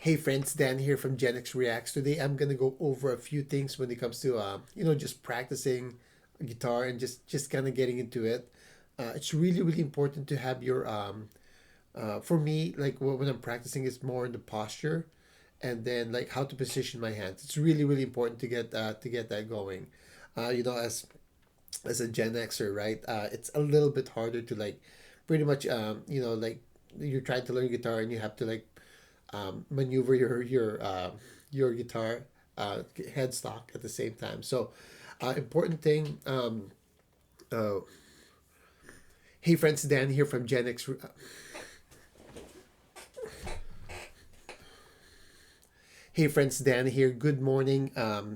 Hey friends, Dan here from Gen X Reacts. Today I'm gonna go over a few things when it comes to just practicing guitar and just kind of getting into it. It's really important to have your for me like when I'm practicing, it's more in the posture, and then like how to position my hands. It's really important to get that going. As a Gen Xer, right? It's a little bit harder to like pretty much like you're trying to learn guitar and you have to like maneuver your guitar headstock at the same time. So, important thing. Uh, hey friends, Dan here from Gen X. Hey friends, Dan here. Good morning.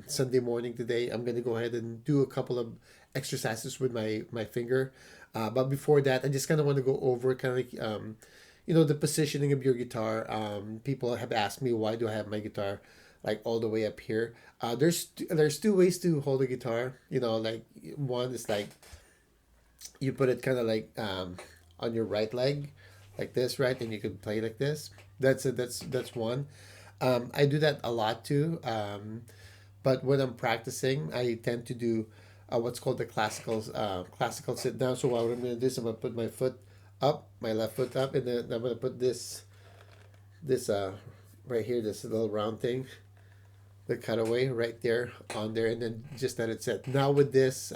Sunday morning today. I'm gonna go ahead and do a couple of exercises with my finger. But before that, I just kind of want to go over kind of like the positioning of your guitar. People have asked me why do I have my guitar like all the way up here. There's two ways to hold a guitar. Like one is like you put it kind of like on your right leg, like this, right, and you can play like this. That's one. I do that a lot too. But when I'm practicing, I tend to do what's called the classical sit down. So what I'm gonna do is I'm gonna put my foot up, my left foot up, and then I'm gonna put this right here, this little round thing, the cutaway right there on there, and then just let it sit. Now with this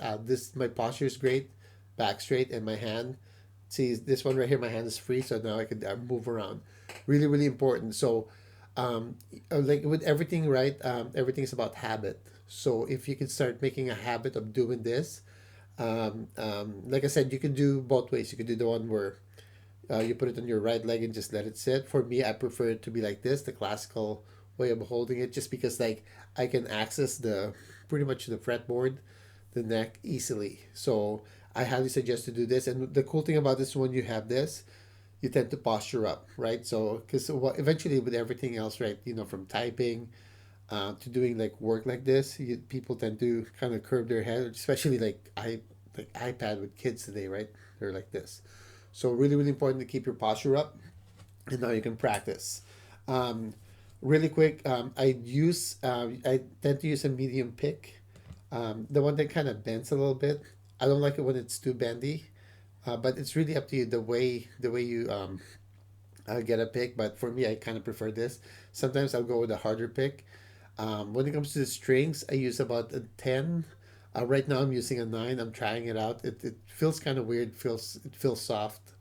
my posture is great, back straight, and my hand. See this one right here, my hand is free, so now I can move around. Really important. So like with everything, right? Everything is about habit. So if you can start making a habit of doing this, like I said, you can do both ways. You could do the one where you put it on your right leg and just let it sit. For me, I prefer it to be like this, the classical way of holding it, just because like I can access the pretty much the fretboard, the neck easily. So I highly suggest to do this. And the cool thing about this, when you have this, you tend to posture up, right? So because eventually with everything else, right? From typing to doing like work like this, people tend to kind of curve their head, especially like iPad with kids today, right? They're like this. So really important to keep your posture up, and now you can practice. Um, Really quick, I tend to use a medium pick, the one that kind of bends a little bit. I don't like it when it's too bendy, but it's really up to you the way you get a pick. But for me, I kind of prefer this. Sometimes I'll go with a harder pick. When it comes to the strings, I use about a 10. Right now, I'm using a 9. I'm trying it out. It feels kind of weird. It feels soft.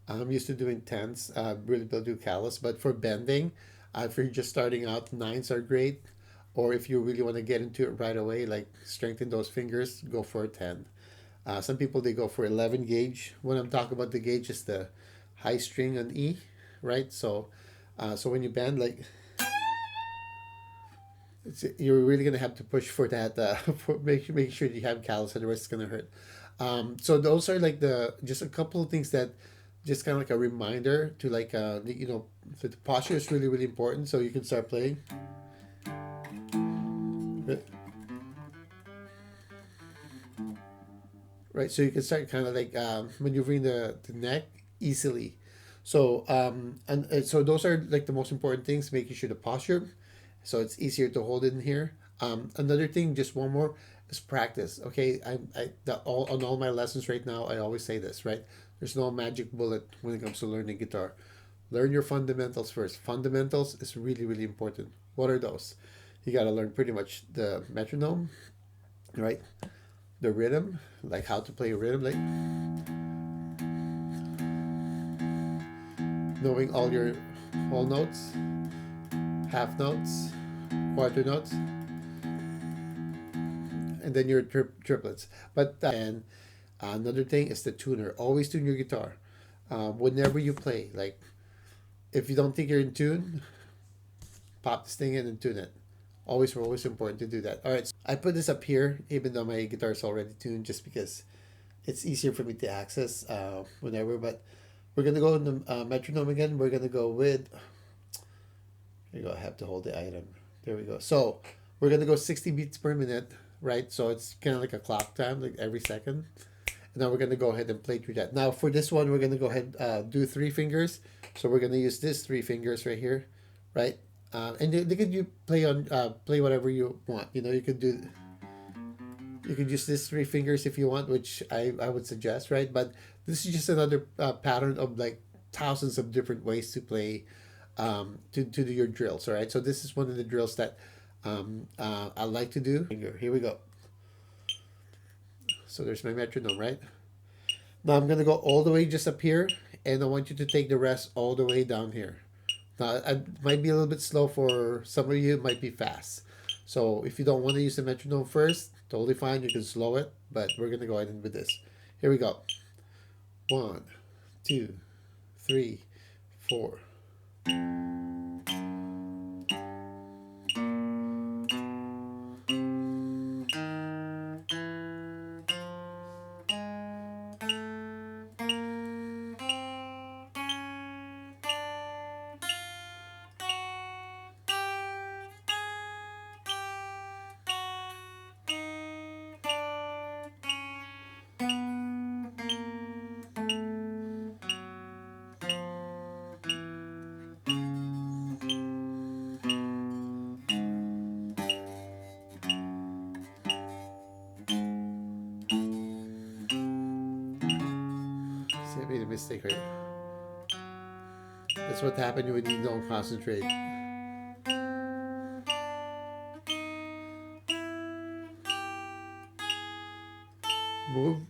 I'm used to doing 10s. Really build you callus. But for bending, if you're just starting out, 9s are great. Or if you really want to get into it right away, like strengthen those fingers, go for a 10. Some people they go for 11 gauge. When I'm talking about the gauge, is the high string on E, right? So when you bend, like you're really gonna have to push for that. Make sure you have callus, otherwise it's gonna hurt. So those are like the just a couple of things that just kind of like a reminder to like the posture is really important. So you can start playing, right? So you can start kind of like maneuvering the neck easily. So those are like the most important things, making sure the posture, so it's easier to hold it in here. Another thing, just one more, is practice. Okay, all on all my lessons right now, I always say this, right? There's no magic bullet when it comes to learning guitar. Learn your fundamentals first. Fundamentals is really important. What are those? You got to learn pretty much the metronome, right? The rhythm, like how to play a rhythm, like knowing all your whole notes, half notes, quarter notes, and then your triplets. But and another thing is the tuner. Always tune your guitar. Whenever you play, like if you don't think you're in tune, pop this thing in and tune it. Always important to do that. All right, so I put this up here, even though my guitar is already tuned, just because it's easier for me to access whenever. But we're gonna go in the metronome again. We're gonna go with. There you go. I have to hold the item. There we go. So we're gonna go 60 beats per minute, right? So it's kind of like a clock time, like every second. And now we're gonna go ahead and play through that. Now for this one, we're gonna go ahead do 3 fingers. So we're gonna use this 3 fingers right here, right? And they could you play on play whatever you want. You know, you could use these three fingers if you want, which I would suggest, right? But this is just another pattern of like thousands of different ways to play to do your drills. All right, so this is one of the drills that I like to do. Here we go. So there's my metronome, right? Now I'm gonna go all the way just up here, and I want you to take the rest all the way down here. Now it might be a little bit slow for some of you, it might be fast. So if you don't want to use the metronome first, totally fine, you can slow it, but we're gonna go ahead and with this. Here we go. 1, 2, 3, 4. See, I made a mistake right. That's what happened when you don't concentrate. Move.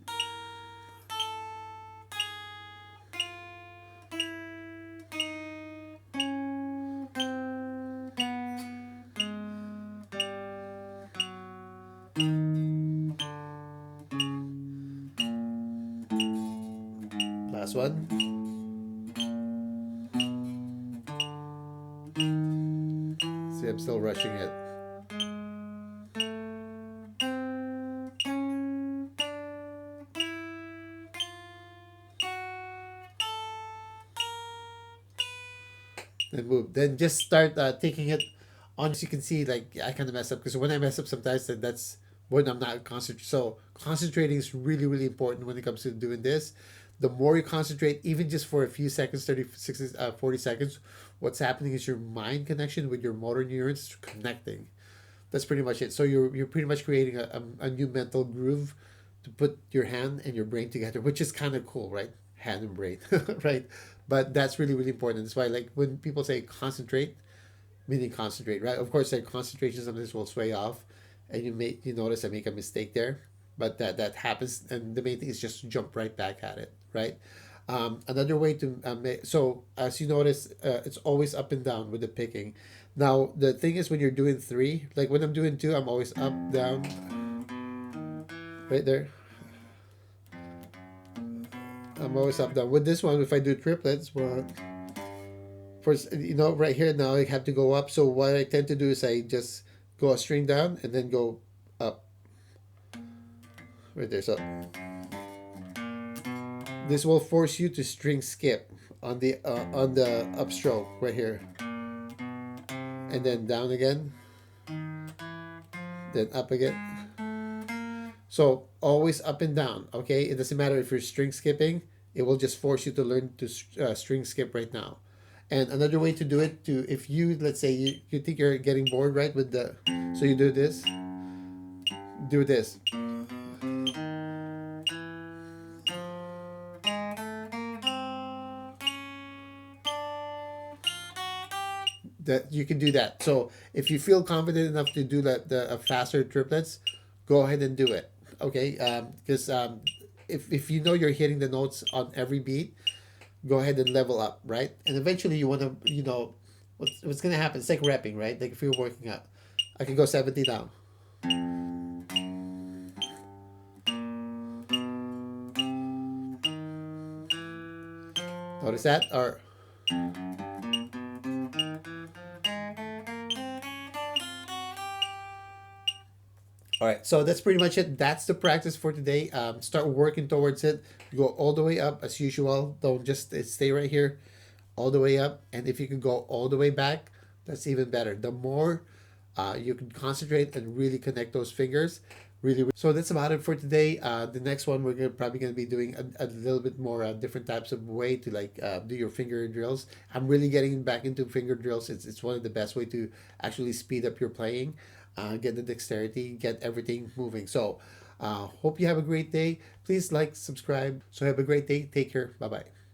Last one. See, I'm still rushing it. Then move. Then just start taking it on. As you can see, like I kind of mess up because when I mess up sometimes, that's when I'm not concentrating. So concentrating is really, really important when it comes to doing this. The more you concentrate, even just for a few seconds, 30, 60, 40 seconds, what's happening is your mind connection with your motor neurons connecting. That's pretty much it. So you're pretty much creating a new mental groove to put your hand and your brain together, which is kind of cool, right? Hand and brain, right? But that's really, really important. That's why, like, when people say concentrate, meaning concentrate, right? Of course, like concentration sometimes will sway off, and you notice I make a mistake there, but that happens, and the main thing is just jump right back at it, right? Another way to make, so as you notice, it's always up and down with the picking. Now the thing is when you're doing three, like when I'm doing two, I'm always up down, right there. I'm always up down. With this one, if I do triplets, well, first, right here now I have to go up. So what I tend to do is I just go a string down and then go up. Right there. So this will force you to string skip on the upstroke right here, and then down again, then up again. So always up and down. Okay, it doesn't matter if you're string skipping. It will just force you to learn to string skip right now. And another way to do it, to if you, let's say you think you're getting bored, right, with the, so you do this, do this. That you can do that. So if you feel confident enough to do that, the faster triplets, go ahead and do it. Okay, because if you know you're hitting the notes on every beat, go ahead and level up, right? And eventually you want to, what's gonna happen? It's like repping, right? Like if you're working out, I can go 70 down. Notice that, or all right, so that's pretty much it. That's the practice for today. Start working towards it. Go all the way up as usual. Don't just stay right here, all the way up. And if you can go all the way back, that's even better. The more you can concentrate and really connect those fingers, So that's about it for today. The next one probably gonna be doing a little bit more different types of way to like do your finger drills. I'm really getting back into finger drills. It's one of the best way to actually speed up your playing, get the dexterity, get everything moving. So hope you have a great day. Please like, subscribe. So have a great day. Take care. Bye bye.